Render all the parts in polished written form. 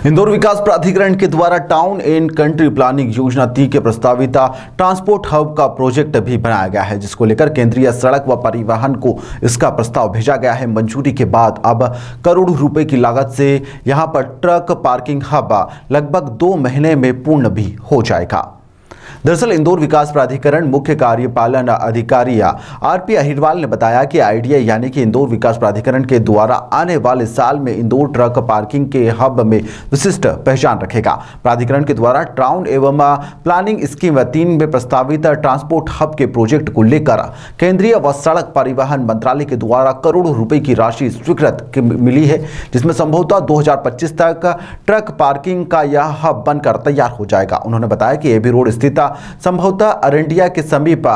इंदौर विकास प्राधिकरण के द्वारा टाउन एंड कंट्री प्लानिंग योजना 3 के प्रस्तावित ट्रांसपोर्ट हब का प्रोजेक्ट भी बनाया गया है, जिसको लेकर केंद्रीय सड़क व परिवहन को इसका प्रस्ताव भेजा गया है। मंजूरी के बाद अब करोड़ों रुपए की लागत से यहां पर ट्रक पार्किंग हब लगभग 2 महीने में पूर्ण भी हो जाएगा। दरअसल इंदौर विकास प्राधिकरण मुख्य कार्यपालन अधिकारी आरपी अहिरवाल ने बताया कि आईडीए यानी कि इंदौर विकास प्राधिकरण के द्वारा आने वाले साल में इंदौर ट्रक पार्किंग के हब में विशिष्ट पहचान रखेगा। प्राधिकरण के द्वारा टाउन एवं प्लानिंग स्कीम 3 में प्रस्तावित ट्रांसपोर्ट हब के प्रोजेक्ट को लेकर केंद्रीय व सड़क परिवहन मंत्रालय के द्वारा करोड़ों रुपए की राशि स्वीकृत मिली है, जिसमें संभवतः 2025 तक ट्रक पार्किंग का यह हब बनकर तैयार हो जाएगा। उन्होंने बताया कि एबी रोड स्थित संभवतः अरंडिया के समीप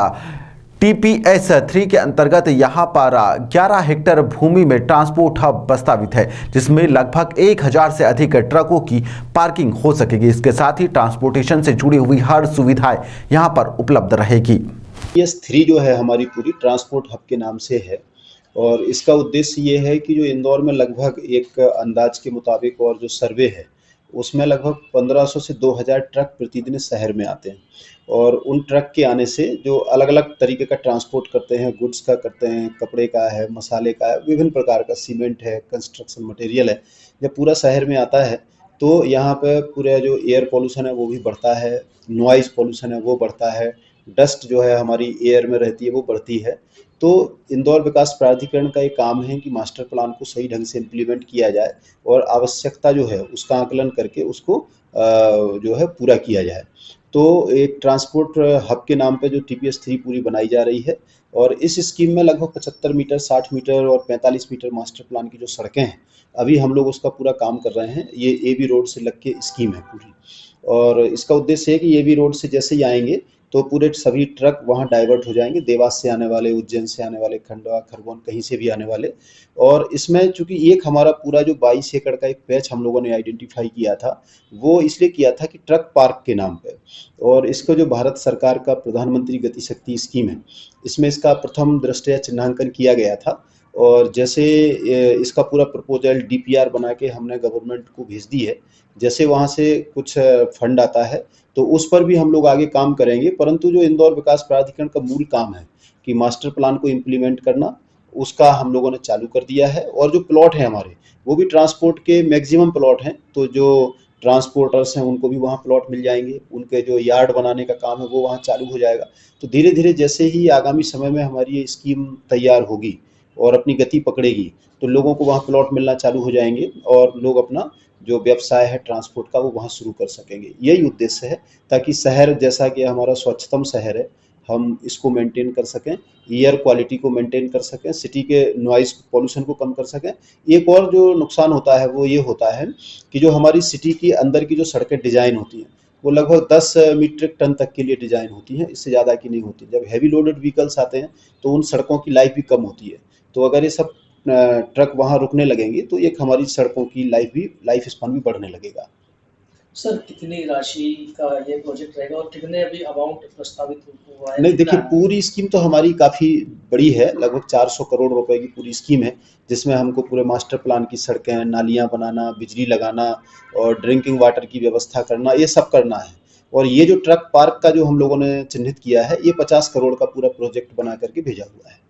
TPS 3 के अंतर्गत यहां पर 11 हेक्टेयर भूमि में ट्रांसपोर्ट हब प्रस्तावित है, जिसमें लगभग 1000 से अधिक ट्रकों की पार्किंग हो सकेगी। इसके साथ ही ट्रांसपोर्टेशन से जुड़ी हुई हर सुविधाएं यहां पर उपलब्ध रहेगी। TPS 3 जो है हमारी पूरी ट्रांसपोर्ट हब के नाम से है और इसका उद्देश्य ये है कि जो इंदौर में लगभग एक अंदाज के मुताबिक और जो सर्वे है उसमें लगभग 1500 से 2000 ट्रक प्रतिदिन शहर में आते हैं और उन ट्रक के आने से जो अलग अलग तरीके का ट्रांसपोर्ट करते हैं, गुड्स का करते हैं, कपड़े का है, मसाले का है, विभिन्न प्रकार का सीमेंट है, कंस्ट्रक्शन मटेरियल है, जब पूरा शहर में आता है तो यहाँ पे पूरा जो एयर पोल्यूशन है वो भी बढ़ता है, नॉइज़ पोल्यूशन है वो बढ़ता है, डस्ट जो है हमारी एयर में रहती है वो बढ़ती है। तो इंदौर विकास प्राधिकरण का ये काम है कि मास्टर प्लान को सही ढंग से इम्प्लीमेंट किया जाए और आवश्यकता जो है उसका आकलन करके उसको जो है पूरा किया जाए। तो एक ट्रांसपोर्ट हब के नाम पे जो TPS 3 पूरी बनाई जा रही है और इस स्कीम में लगभग 75 मीटर, 60 मीटर और 45 मीटर मास्टर प्लान की जो सड़कें हैं अभी हम लोग उसका पूरा काम कर रहे हैं। ये AB रोड से लग के स्कीम है पूरी और इसका उद्देश्य है कि AB रोड से जैसे ही आएंगे तो पूरे सभी ट्रक वहाँ डाइवर्ट हो जाएंगे, देवास से आने वाले, उज्जैन से आने वाले, खंडवा, खरगोन कहीं से भी आने वाले। और इसमें चूंकि एक हमारा पूरा जो 22 एकड़ का एक पैच हम लोगों ने आइडेंटिफाई किया था वो इसलिए किया था कि ट्रक पार्क के नाम पे, और इसको जो भारत सरकार का प्रधानमंत्री गति शक्ति स्कीम है इसमें इसका प्रथम दृष्टया चिन्हांकन किया गया था और जैसे इसका पूरा प्रपोजल DPR बना के हमने गवर्नमेंट को भेज दी है, जैसे वहाँ से कुछ फंड आता है तो उस पर भी हम लोग आगे काम करेंगे। परंतु जो इंदौर विकास प्राधिकरण का मूल काम है कि मास्टर प्लान को इम्प्लीमेंट करना, उसका हम लोगों ने चालू कर दिया है और जो प्लॉट है हमारे वो भी ट्रांसपोर्ट के मैक्सिमम प्लॉट हैं, तो जो ट्रांसपोर्टर्स हैं उनको भी वहाँ प्लॉट मिल जाएंगे, उनके जो यार्ड बनाने का काम है वो वहाँ चालू हो जाएगा। तो धीरे धीरे जैसे ही आगामी समय में हमारी ये स्कीम तैयार होगी और अपनी गति पकड़ेगी तो लोगों को वहाँ प्लॉट मिलना चालू हो जाएंगे और लोग अपना जो व्यवसाय है ट्रांसपोर्ट का वो वहाँ शुरू कर सकेंगे। यही उद्देश्य है ताकि शहर जैसा कि हमारा स्वच्छतम शहर है हम इसको मेंटेन कर सकें, एयर क्वालिटी को मेंटेन कर सकें, सिटी के नॉइज़ पोल्यूशन को कम कर सकें। एक और जो नुकसान होता है वो ये होता है कि जो हमारी सिटी के अंदर की जो सड़कें डिज़ाइन होती हैं वो लगभग 10 मीट्रिक टन तक के लिए डिज़ाइन होती हैं, इससे ज़्यादा की नहीं होती। जब हैवी लोडेड व्हीकल्स आते हैं तो उन सड़कों की लाइफ भी कम होती है। तो अगर ये सब ट्रक वहाँ रुकने लगेंगे तो एक हमारी सड़कों की लाइफ स्पान भी बढ़ने लगेगा। सर कितनी राशि का ये प्रोजेक्ट रहेगा और कितने अभी अमाउंट प्रस्तावित हुआ है? नहीं, देखिए पूरी स्कीम तो हमारी काफ़ी बड़ी है, लगभग 400 करोड़ रुपए की पूरी स्कीम है, जिसमें हमको पूरे मास्टर प्लान की सड़कें, नालियाँ बनाना, बिजली लगाना और ड्रिंकिंग वाटर की व्यवस्था करना, ये सब करना है। और ये जो ट्रक पार्क का जो हम लोगों ने चिन्हित किया है ये 50 करोड़ का पूरा प्रोजेक्ट बना करके भेजा हुआ है।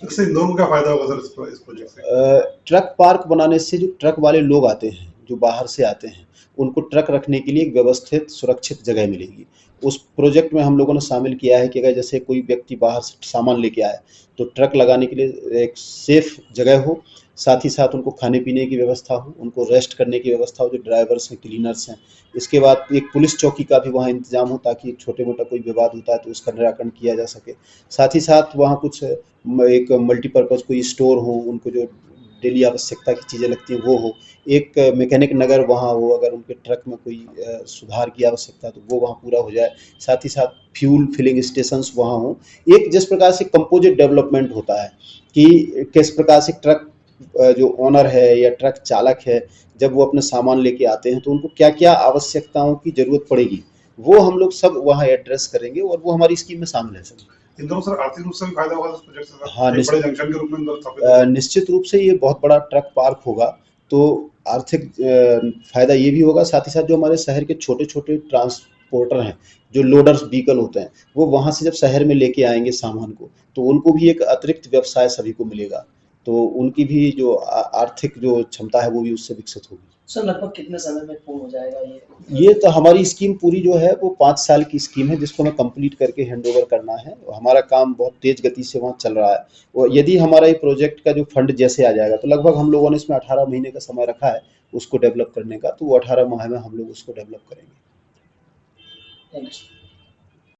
इससे इंदौर का फायदा होगा सर इस प्रोजेक्ट से? ट्रक पार्क बनाने से जो ट्रक वाले लोग आते हैं, जो बाहर से आते हैं, उनको ट्रक रखने के लिए एक व्यवस्थित सुरक्षित जगह मिलेगी। उस प्रोजेक्ट में हम लोगों ने शामिल किया है कि अगर जैसे कोई व्यक्ति बाहर से सामान लेके आए तो ट्रक लगाने के लिए एक सेफ जगह हो, साथ ही साथ उनको खाने पीने की व्यवस्था हो, उनको रेस्ट करने की व्यवस्था हो, जो ड्राइवर्स हैं, क्लीनर्स हैं। इसके बाद एक पुलिस चौकी का भी वहाँ इंतजाम हो ताकि छोटे मोटा कोई विवाद होता है तो उसका निराकरण किया जा सके। साथ ही साथ वहाँ कुछ एक मल्टीपर्पज़ कोई स्टोर हो, उनको जो डेली आवश्यकता की चीज़ें लगती हैं वो हो, एक मैकेनिक नगर वहाँ हो, अगर उनके ट्रक में कोई सुधार की आवश्यकता है तो वो वहाँ पूरा हो जाए। साथ ही साथ फ्यूल फिलिंग स्टेशंस वहाँ हों। एक जिस प्रकार से कंपोजिट डेवलपमेंट होता है कि किस प्रकार से ट्रक जो ओनर है या ट्रक चालक है जब वो अपने सामान लेके आते हैं तो उनको क्या क्या आवश्यकताओं की ज़रूरत पड़ेगी वो हम लोग सब वहाँ एड्रेस करेंगे और वो हमारी स्कीम में शामिल है सर। इंदौर सर आर्थिक रूप से भी फायदा होगा इस प्रोजेक्ट से सर? हाँ, एक बड़े जंक्शन के रूप में इंदौर स्थापित होगा। निश्चित रूप से ये बहुत बड़ा ट्रक पार्क होगा, तो आर्थिक फायदा ये भी होगा, साथ ही साथ जो हमारे शहर के छोटे छोटे ट्रांसपोर्टर हैं, जो लोडर्स व्हीकल होते हैं, वो वहाँ से जब शहर में लेके आएंगे सामान को, तो उनको भी एक अतिरिक्त व्यवसाय सभी को मिलेगा, तो उनकी भी जो आर्थिक जो क्षमता है वो भी उससे विकसित होगी। सर लगभग कितने समय में पूर्ण हो जाएगा ये? ये तो हमारी स्कीम पूरी जो है वो 5 साल की स्कीम है, जिसको हमें कंप्लीट करके हैंडओवर करना है। हमारा काम बहुत तेज गति से वहाँ चल रहा है, और यदि हमारा ये प्रोजेक्ट का जो फंड जैसे आ जाएगा, तो लगभग हम लोगों ने इसमें 18 महीने का समय रखा है उसको डेवलप करने का, तो वो 18 माह में हम लोग उसको डेवलप करेंगे। Thank you.